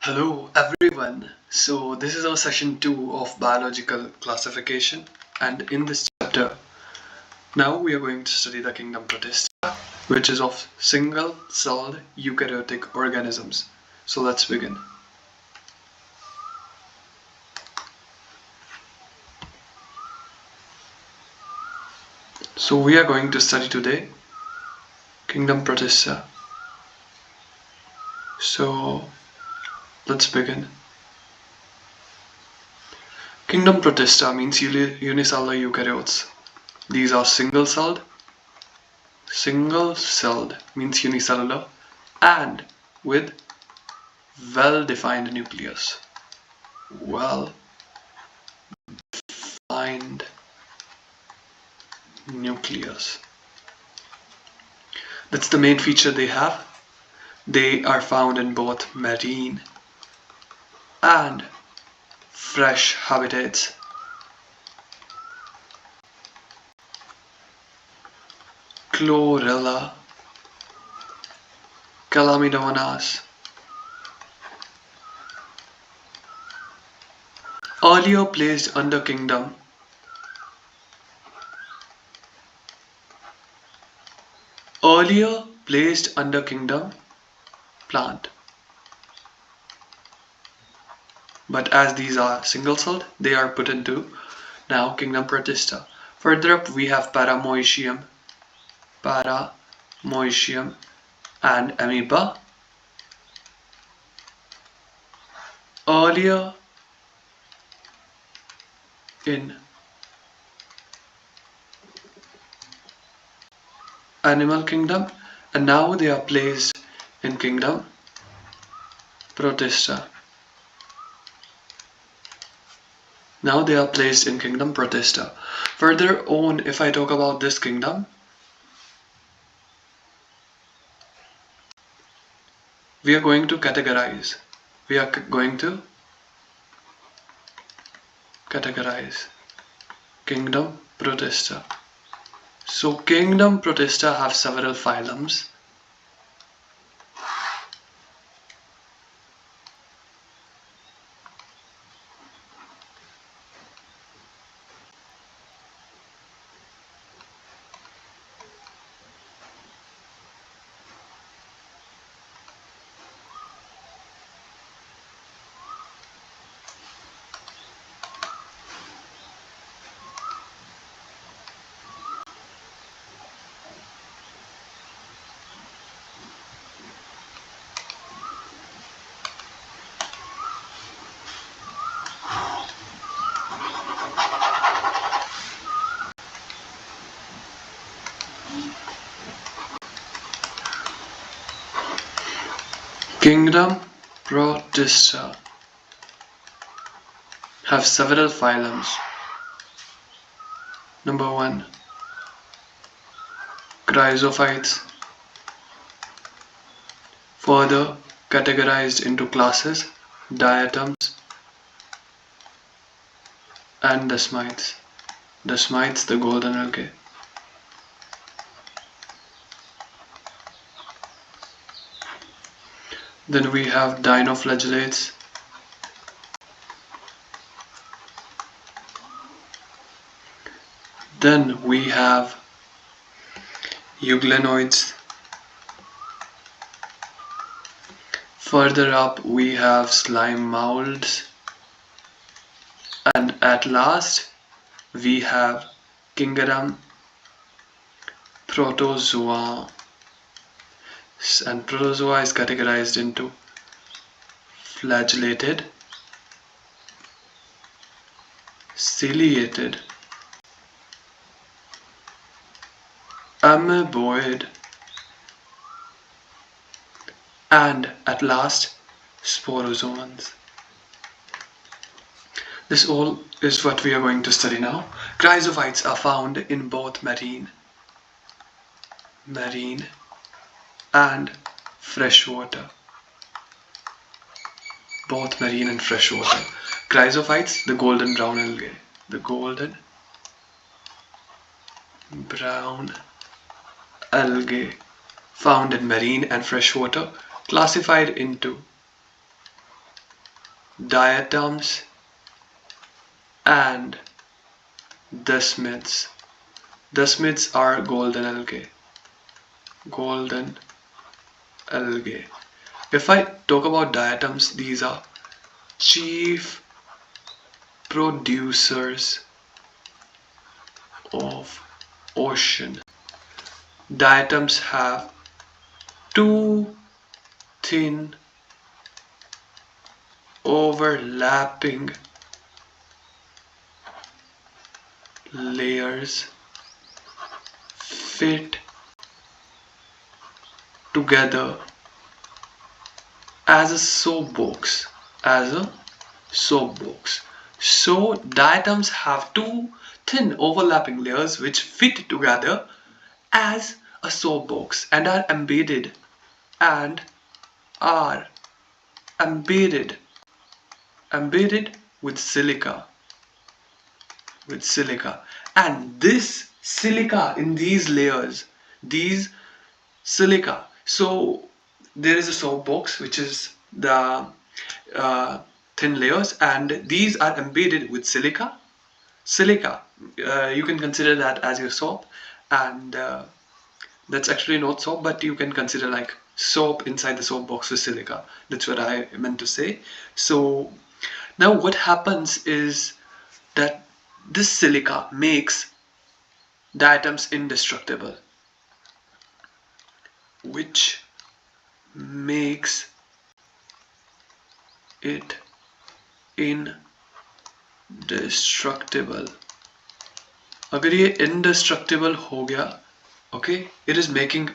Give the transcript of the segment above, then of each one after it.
Hello everyone. So this is our session 2 of biological classification, and in this chapter now we are going to study the kingdom Protista, which is of single-celled eukaryotic organisms. So let's begin. So we are going to study today kingdom Protista. So let's begin. Kingdom Protista means unicellular eukaryotes. These are single-celled. Single-celled means unicellular and with well-defined nucleus. Well-defined nucleus. That's the main feature they have. They are found in both marine and fresh habitats. Chlorella, Chlamydomonas. Earlier placed under kingdom plant. But as these are single-celled, they are put into now kingdom Protista. Further up we have Paramoecium, and Amoeba. Earlier in animal kingdom, and now they are placed in kingdom Protista. Further on, if I talk about this kingdom, we are going to categorize. Kingdom Protista. So kingdom Protista have several phylums. Kingdom Protista have several phylums. Number 1, Chrysophytes, further categorized into classes, diatoms and desmites. Desmites, the golden algae. Then we have dinoflagellates. Then we have euglenoids. Further up we have slime molds. And at last we have kingdom Protozoa. And Protozoa is categorized into flagellated, ciliated, amoeboid, and at last sporozoans. This all is what we are going to study now. Chrysophytes are found in both marine and freshwater. Both marine and freshwater. Chrysophytes, the golden brown algae. The golden brown algae found in marine and freshwater, classified into diatoms, and desmids. Desmids are golden algae. Golden algae. If I talk about diatoms, these are chief producers of ocean. Diatoms have two thin overlapping layers fit together as a soap box. As a soap box. So diatoms have two thin overlapping layers which fit together as a soap box and and are embedded embedded with silica, and this silica in these layers, these silica, so there is a soap box which is the uh, thin layers, and these are embedded with silica. You can consider that as your soap, and that's actually not soap, but you can consider like soap inside the soap box with silica. That's what I meant to say. So now what happens is that this silica makes diatoms indestructible, which makes it indestructible. अगर ये indestructible हो गया, okay, it is making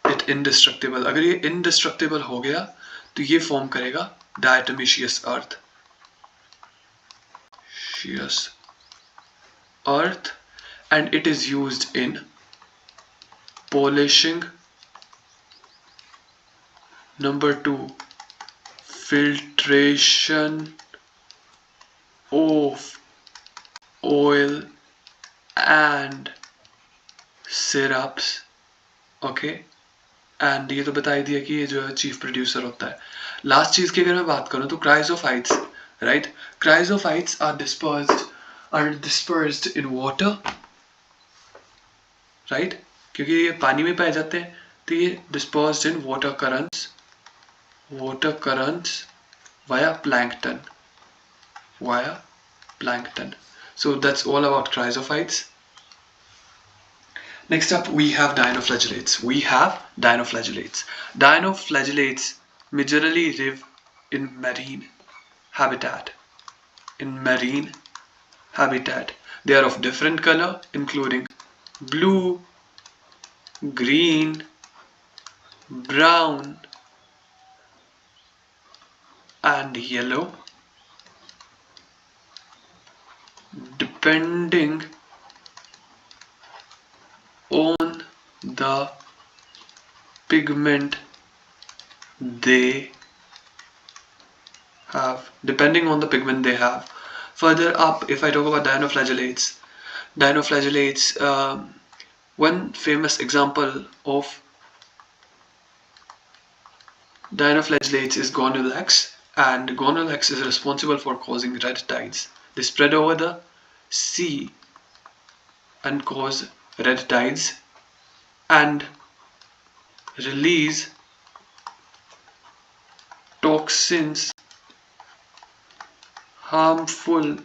it indestructible. अगर ये indestructible हो गया तो ये form करेगा diatomaceous earth, and it is used in polishing. Number 2, filtration of oil and syrups. Okay, and ये तो बता ही दिया कि ये जो है चीफ प्रोड्यूसर होता है. लास्ट चीज की अगर मैं बात करूं तो chrysophytes, right, chrysophytes are dispersed in water, right, क्योंकि ये पानी में पाए जाते हैं तो ये dispersed in water currents via plankton. So that's all about chrysophytes. Next up we have dinoflagellates. Dinoflagellates majorly live in marine habitat. They are of different color, including blue, green, brown, and yellow, depending on the pigment they have. Further up, if I talk about dinoflagellates, one famous example of dinoflagellates is Gonulax, and Gonulax is responsible for causing red tides. They spread over the sea and cause red tides and release toxins harmful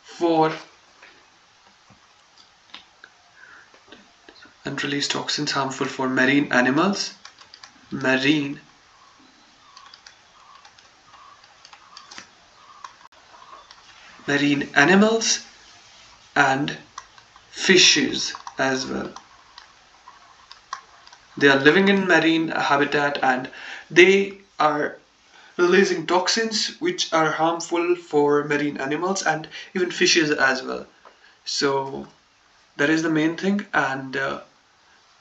for marine animals, and fishes as well. They are living in marine habitat and they are releasing toxins which are harmful for marine animals and even fishes as well. So that is the main thing. And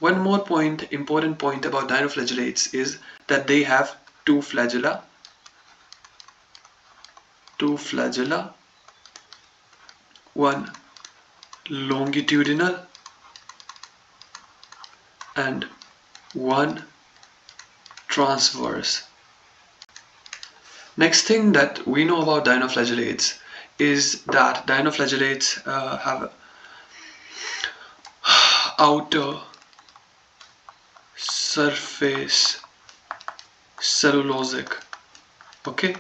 one more important point about dinoflagellates is that they have two flagella, one longitudinal and one transverse. Next thing that we know about dinoflagellates is that dinoflagellates have outer surface cellulosic. Okay,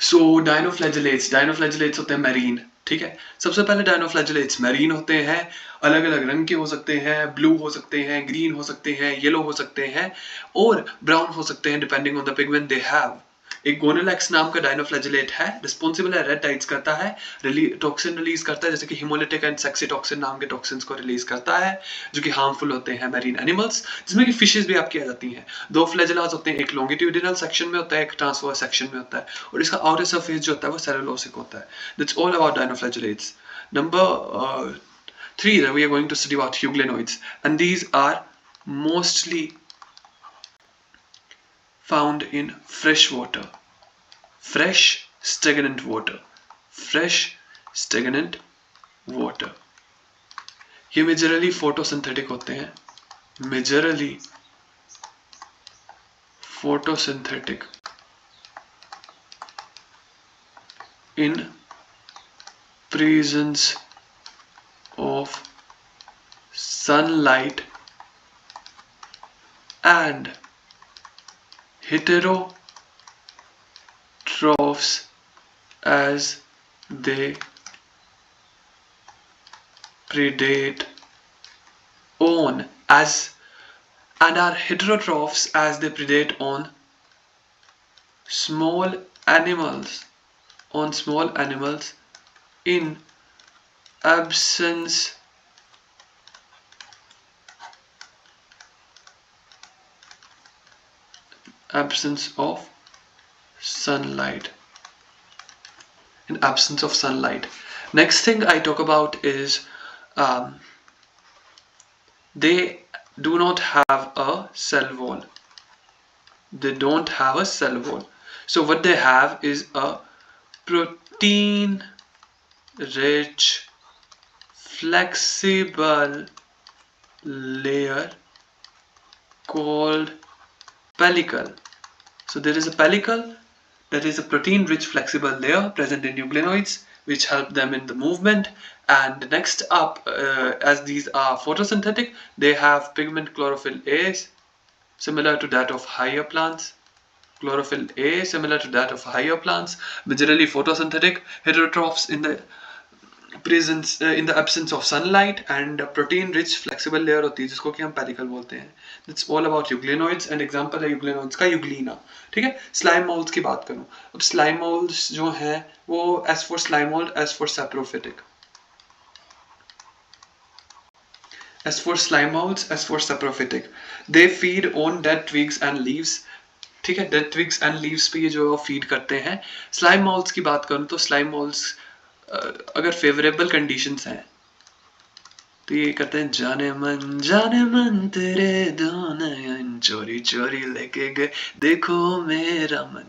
सो डायनोफ्लैजेलेट्स होते हैं marine. ठीक है, सबसे पहले डायनोफ्लैजेलेट्स marine होते हैं, अलग अलग रंग के हो सकते हैं, ब्लू हो सकते हैं, ग्रीन हो सकते हैं, येलो हो सकते हैं और ब्राउन हो सकते हैं depending on the pigment they have. एक गोनेलैक्स नाम का डायनोफ्लैजेलेट है, रिस्पॉन्सिबल है रेड करता है, टॉक्सिन रिलीज करता है जैसे कि हिमोलिटिक एंड सेक्सीटॉक्सिन नाम के टॉक्सिन्स को रिलीज करता है जो कि हार्मफुल होते हैं मैरीन एनिमल्स, जिसमें कि फिशेस भी आपकी आ जाती हैं. दो फ्लैजेलास होते हैं, एक लॉन्गिट्यूडिनल सेक्शन में होता है, एक ट्रांसवर्स सेक्शन में होता है और इसका आउटर सरफेस जो होता है वो सेलुलोसिक होता है. That's all about dinoflagellates. Number 3 that we are going to study about euglenoids, and these are mostly found in fresh water, fresh stagnant water, fresh stagnant water. ये मेजरली फोटोसिंथेटिक होते हैं, majorly photosynthetic in presence of sunlight and heterotrophs as they predate on and are heterotrophs as they predate on small animals in absence of sunlight. In absence of sunlight. Next thing I talk about is they do not have a cell wall. They don't have a cell wall. So what they have is a protein rich flexible layer called pellicle. So there is a pellicle, that is a protein rich flexible layer present in euglenoids which help them in the movement. And next up, as these are photosynthetic, they have pigment chlorophyll A similar to that of higher plants. Chlorophyll A similar to that of higher plants, majorly photosynthetic, heterotrophs in the presence in the absence of sunlight, and protein rich flexible layer होती है जिसको कि हम पेरिकल बोलते हैं. That's all about euglenoids and example है euglenoids का euglena. ठीक है, slime molds की बात करूं, अब slime molds जो हैं वो as for slime mold, as for saprophytic. As for slime molds, as for saprophytic, they feed on dead twigs and leaves. ठीक है, डेड ट्विग्स एंड लीव्स पे ये जो फीड करते हैं. स्लाइम मोल्ड्स की बात करूं तो स्लाइम मोल्ड्स अगर फेवरेबल कंडीशंस हैं तो ये करते हैं जाने मन तेरे दो नयन चोरी चोरी लेके गए देखो मेरा मन.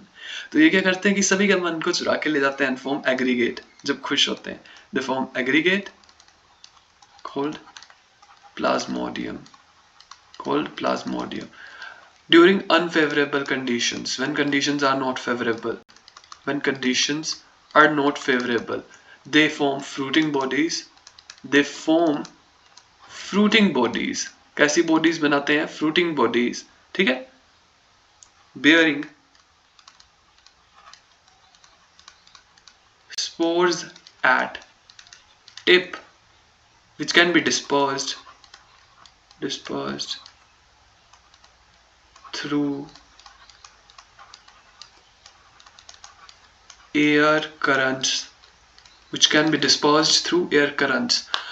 तो ये क्या करते हैं कि सभी के मन को चुरा के ले जाते हैं एंड फॉर्म एग्रीगेट. जब खुश होते हैं they form aggregate called Plasmodium. During unfavorable conditions, when conditions are not favorable, they form fruiting bodies. कैसी bodies बनाते हैं? fruiting bodies. ठीक है, bearing spores at tip which can be dispersed through air currents.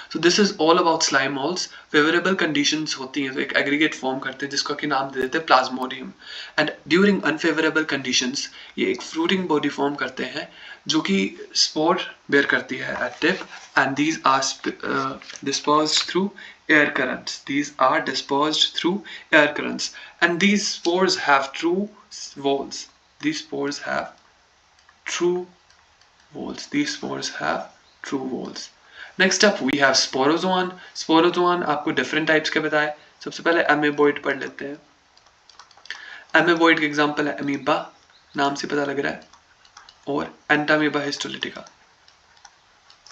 So this is all about slime molds. Favorable conditions होती हैं तो एक aggregate form करते हैं जिसका कि नाम दे देते हैं plasmodium. And during unfavorable conditions ये एक fruiting body form करते हैं जो कि spore bear करती है at tip, and these are dispersed through air currents. And these spores have true walls. Next up we have sporozoan. आपको different types के बताए. सबसे पहले amoeboid पढ़ लेते हैं. Amoeboid के example है amoeba, नाम से पता लग रहा है. और एंटामीबा हिस्टोलिटिका,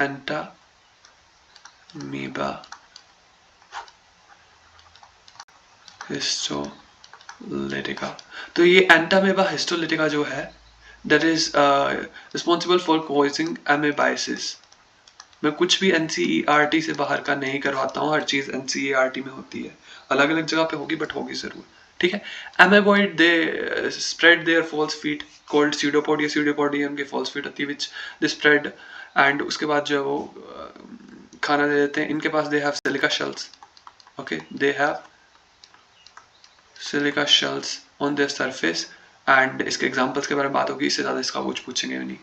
एंटामीबा हिस्टोलिटिका। तो ये एंटामीबा हिस्टोलिटिका जो है that is responsible for causing amoebiasis. मैं कुछ भी NCERT से बाहर का नहीं करवाता हूँ, हर चीज़ NCERT में होती है, अलग अलग जगह पे होगी बट होगी ज़रूर, ठीक है। Amoeboid they spread their false feet called pseudopodia, pseudopodia उनकी फॉल्स फीट होती है विच दे स्प्रेड, एंड उसके बाद जो है वो खाना दे देते हैं। इनके पास they have silica shells, okay, they have silica shells on their surface, and इसके एग्जांपल्स के बारे में बात होगी, इससे ज़्यादा इसका कुछ पूछेंगे नहीं।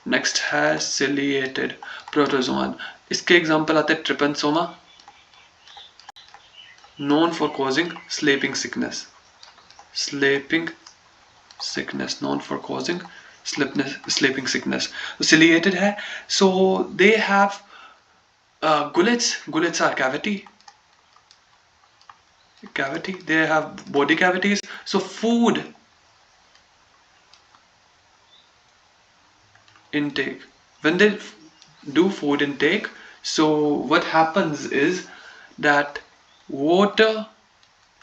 नेक्स्ट है सिलिएटेड प्रोटोजोआन, इसके एग्जांपल आते हैं ट्रिपनसोमा, known for causing sleeping sickness, known for causing sleeping sickness. Ciliated है, so they have gullets are cavity, they have body cavities, so food intake, when they do food intake, so what happens is that water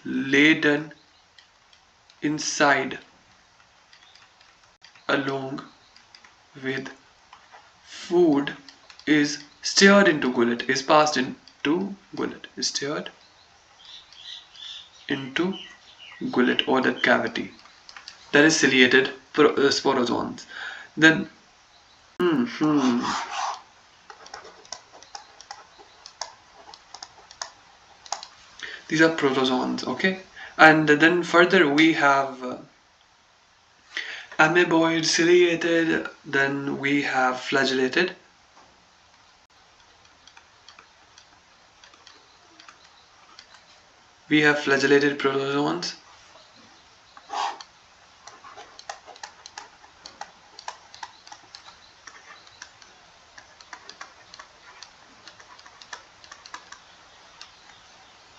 laden inside along with food is stirred into gullet, is passed into gullet, is stirred into gullet or that cavity, that is ciliated sporozoans. Then these are protozoans, okay. And then further we have amoeboid, ciliated, then we have flagellated, flagellated protozoans,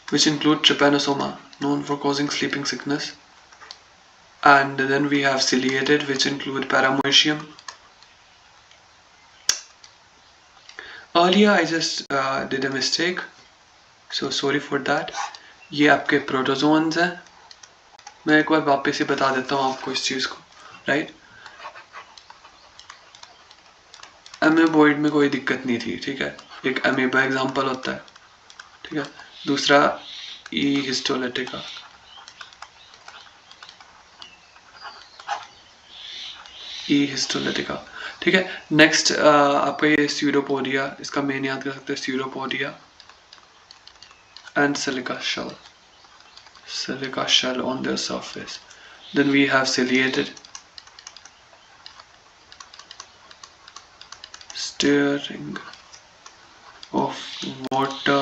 which include trypanosoma, known for causing sleeping sickness, and then we have ciliated, which include paramoecium. Earlier I just did a mistake, so sorry for that. ये आपके protozoans हैं, मैं एक बार वापस ही बता देता हूँ आपको इस चीज़ को, राइट। अमेबॉइड में कोई दिक्कत नहीं थी, ठीक है, एक अमेबा एग्जांपल होता है, ठीक है। दूसरा ई हिस्टोलिटिका, ठीक है। नेक्स्ट आपका ये स्यूडोपोडिया, इसका मेन याद कर सकते हैं, pseudopodia and silica shell on their surface. Then we have ciliated, stirring of water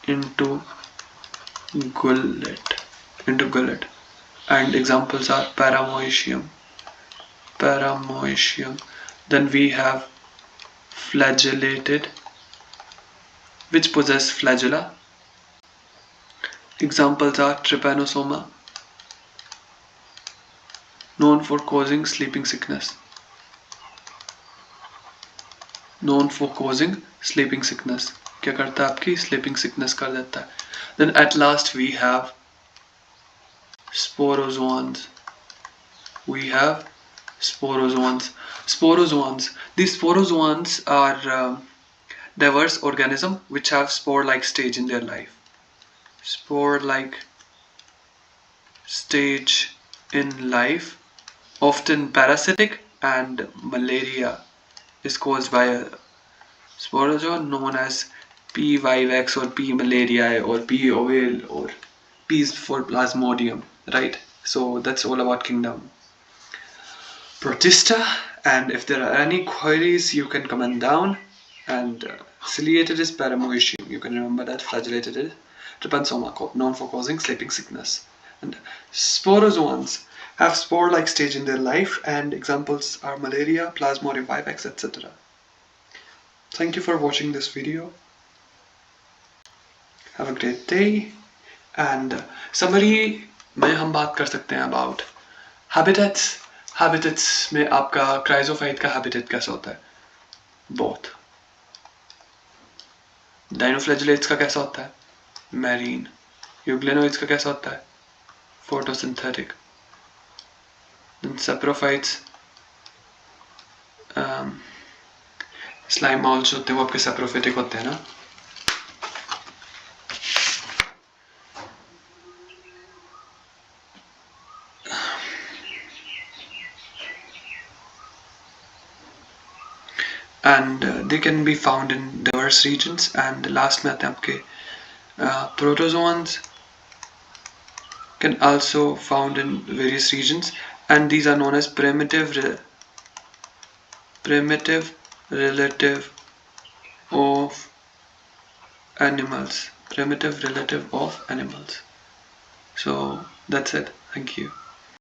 into gullet, and examples are paramoecium. Then we have flagellated, which possess flagella. Examples are trypanosoma, known for causing sleeping sickness, क्या करता है आपकी sleeping sickness कर देता है. Then at last we have sporozoans. These sporozoans are diverse organisms which have spore-like stage in their life. Spore-like stage in life, often parasitic, and malaria is caused by a sporozoan known as P. vivax or P. malariae or P. ovale or P is for plasmodium, right? So that's all about kingdom Protista, and if there are any queries you can comment down. And ciliated is paramoecium, you can remember that. Flagellated is trypanosoma, known for causing sleeping sickness. And sporozoans have spore-like stage in their life, and examples are malaria, plasmodium vivax, etc. Thank you for watching this video. Have a great day. And summary में हम बात कर सकते हैं about habitats, habitats में आपका क्राइजोफाइट का habitat कैसा होता है? बोथ. डाइनोफ्लैजिलेट्स का कैसा होता है? मैरीन. यूग्लेनोइड्स का कैसा होता है? फोटोसिंथेटिक. सेप्रोफाइट्स, स्लाइम माउल्स होते हैं वो आपके सेप्रोफिटिक होते हैं ना. And they can be found in diverse regions. And last में आते हैं आपके protozoans can also found in various regions, and these are known as primitive relative of animals. So that's it. Thank you.